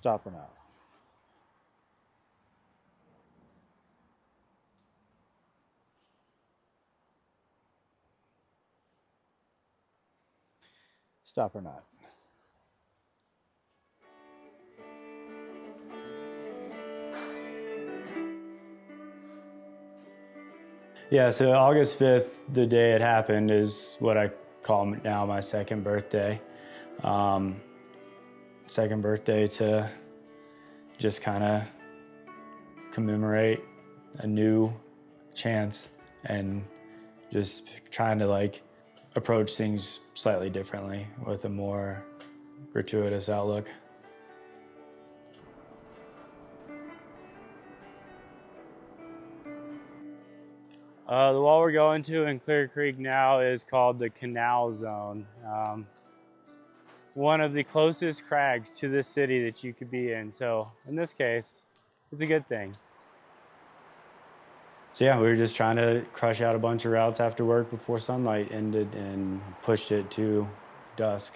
Stop or not? Stop or not? Yeah, so August 5th, the day it happened, is what I call now my second birthday. Second birthday to just kind of commemorate a new chance and just trying to like approach things slightly differently with a more gratuitous outlook. The wall we're going to in Clear Creek now is called the Canal Zone. One of the closest crags to this city that you could be in. So in this case, it's a good thing. So yeah, we were just trying to crush out a bunch of routes after work before sunlight ended and pushed it to dusk.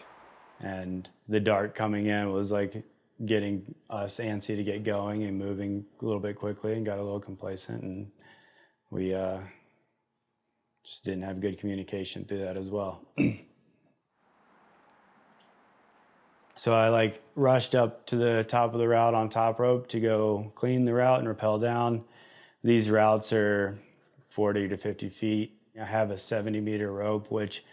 And the dark coming in was like getting us antsy to get going and moving a little bit quickly, and got a little complacent, and we just didn't have good communication through that as well. So I like rushed up to the top of the route on top rope to go clean the route and rappel down. These routes are 40 to 50 feet. I have a 70-meter rope, which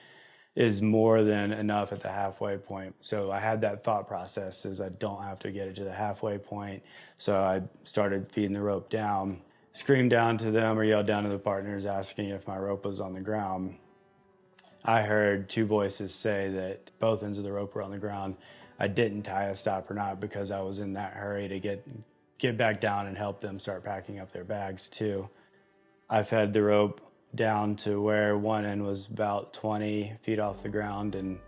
is more than enough at the halfway point. So I had that thought process is I don't have to get it to the halfway point. So I started feeding the rope down, screamed down to them or yelled down to the partners asking if my rope was on the ground. I heard two voices say that both ends of the rope were on the ground. I didn't tie a stop or not because I was in that hurry to get back down and help them start packing up their bags too. I fed the rope down to where one end was about 20 feet off the ground, and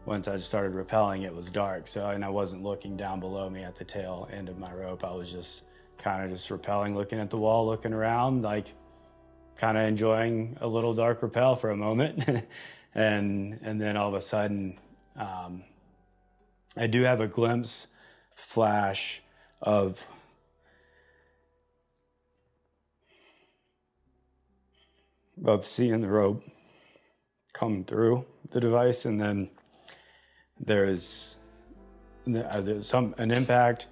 once I started rappelling, it was dark. And I wasn't looking down below me at the tail end of my rope. I was just kind of just rappelling, looking at the wall, looking around, like kind of enjoying a little dark rappel for a moment. and then all of a sudden, I do have a glimpse, flash of seeing the rope come through the device, and then there's an impact,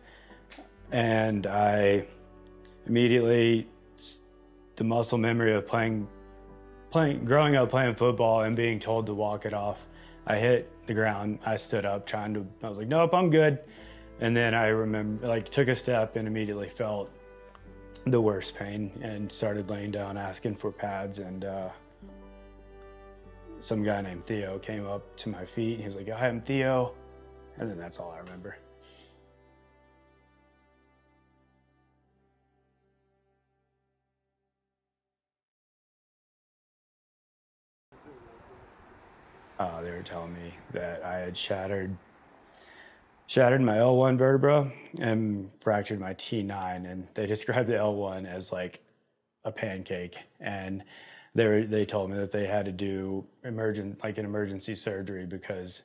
and I immediately, the muscle memory of growing up playing football and being told to walk it off, I hit the ground. I stood up I was like, nope, I'm good. And then I remember, like, took a step and immediately felt the worst pain and started laying down asking for pads. And some guy named Theo came up to my feet and he was like, hi, I'm Theo. And then that's all I remember. They were telling me that I had shattered my L1 vertebra and fractured my T9, and they described the L1 as like a pancake. And they told me that they had to do an emergency surgery because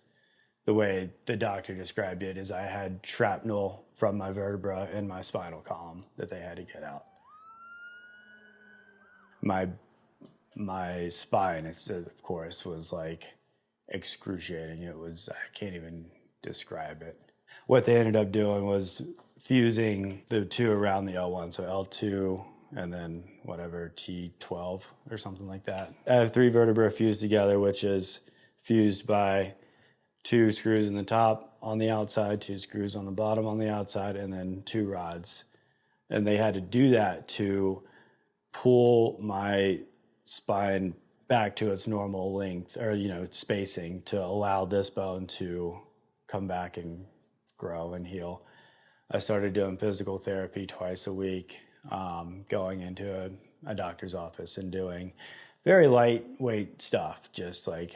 the way the doctor described it is I had shrapnel from my vertebra in my spinal column that they had to get out. My spine, of course, was like excruciating. I can't even describe it. What they ended up doing was fusing the two around the L1, so L2 and then whatever, T12 or something like that. I have 3 vertebrae fused together, which is fused by 2 screws in the top on the outside, 2 screws on the bottom on the outside, and then 2 rods. And they had to do that to pull my spine back to its normal length, or spacing, to allow this bone to come back and grow and heal. I started doing physical therapy twice a week, going into a doctor's office and doing very lightweight stuff, just like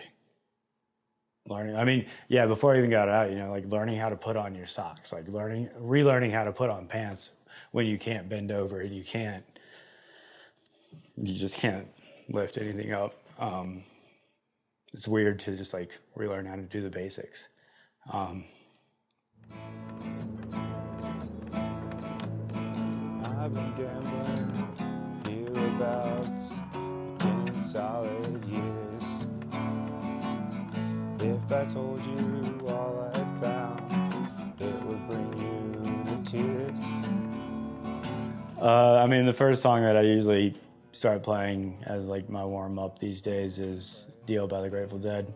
learning. I mean, yeah, before I even got out, like learning how to put on your socks, like relearning how to put on pants when you can't bend over and you just can't lift anything up. It's weird to just like relearn how to do the basics. I've been gambling hereabouts 10 solid years. If I told you all I had found, it would bring you to tears. I mean, the first song that I usually start playing as like my warm-up these days is Deal by the Grateful Dead.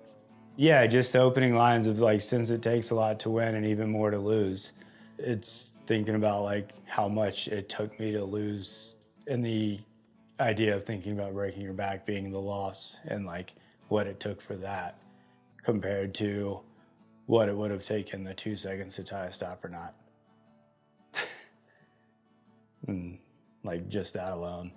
Yeah, just the opening lines of like, since it takes a lot to win and even more to lose. It's thinking about like how much it took me to lose, and the idea of thinking about breaking your back being the loss and like what it took for that compared to what it would have taken the 2 seconds to tie a stop or not. And like just that alone.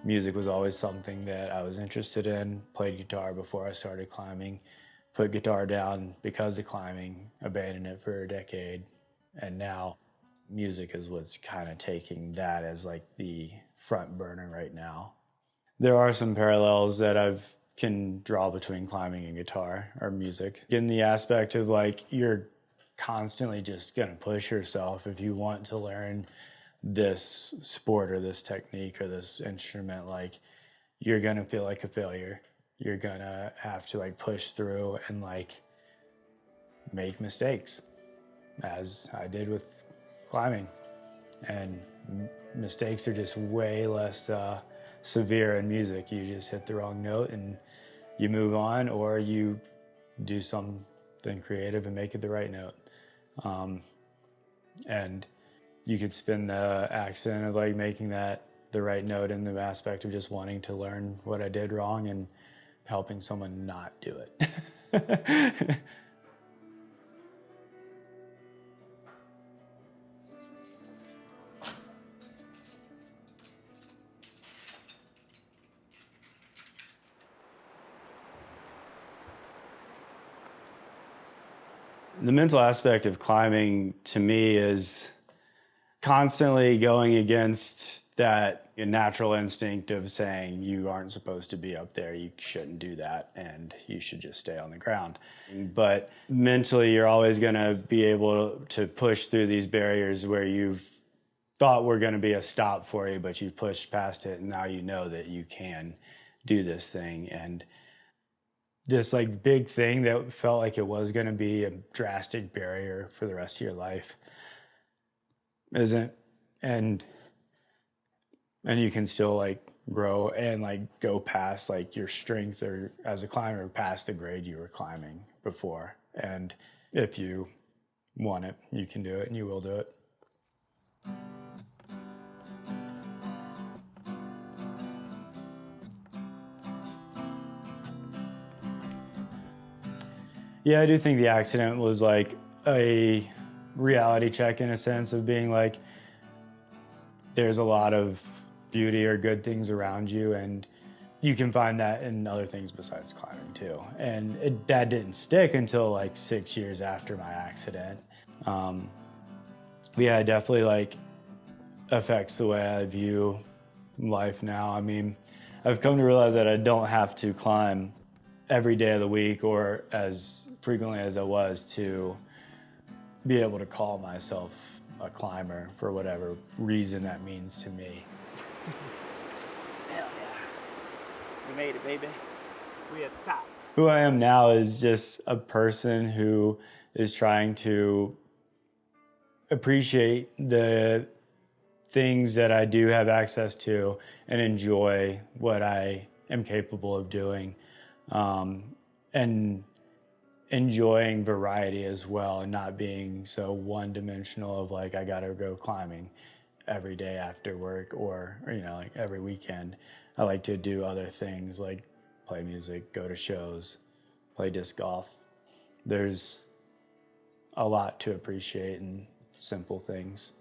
Music was always something that I was interested in. Played guitar before I started climbing. Put guitar down because of climbing. Abandoned it for a decade. And now music is what's kind of taking that as like the front burner right now. There are some parallels that I can draw between climbing and guitar or music. In the aspect of like, you're constantly just gonna push yourself if you want to learn this sport or this technique or this instrument. Like, you're gonna feel like a failure. You're gonna have to like push through and like make mistakes, as I did with climbing. And mistakes are just way less severe in music. You just hit the wrong note and you move on, or you do something creative and make it the right note. And you could spin the accident of like making that the right note in the aspect of just wanting to learn what I did wrong and helping someone not do it. The mental aspect of climbing to me is constantly going against that natural instinct of saying you aren't supposed to be up there, you shouldn't do that, and you should just stay on the ground. But mentally, you're always going to be able to push through these barriers where you've thought were going to be a stop for you, but you've pushed past it, and now you know that you can do this thing. And this like big thing that felt like it was going to be a drastic barrier for the rest of your life isn't. And you can still like grow and like go past like your strength, or as a climber, past the grade you were climbing before. And if you want it, you can do it, and you will do it. Yeah, I do think the accident was like a reality check in a sense of being like, there's a lot of beauty or good things around you, and you can find that in other things besides climbing too. And that didn't stick until like 6 years after my accident. Yeah, it definitely like affects the way I view life now. I mean, I've come to realize that I don't have to climb every day of the week or as frequently as I was to be able to call myself a climber for whatever reason that means to me. Hell yeah. We made it, baby. We at the top. Who I am now is just a person who is trying to appreciate the things that I do have access to and enjoy what I am capable of doing. And enjoying variety as well, and not being so one-dimensional of like, I gotta go climbing every day after work, or you know, like every weekend. I like to do other things like play music, go to shows, play disc golf. There's a lot to appreciate in simple things.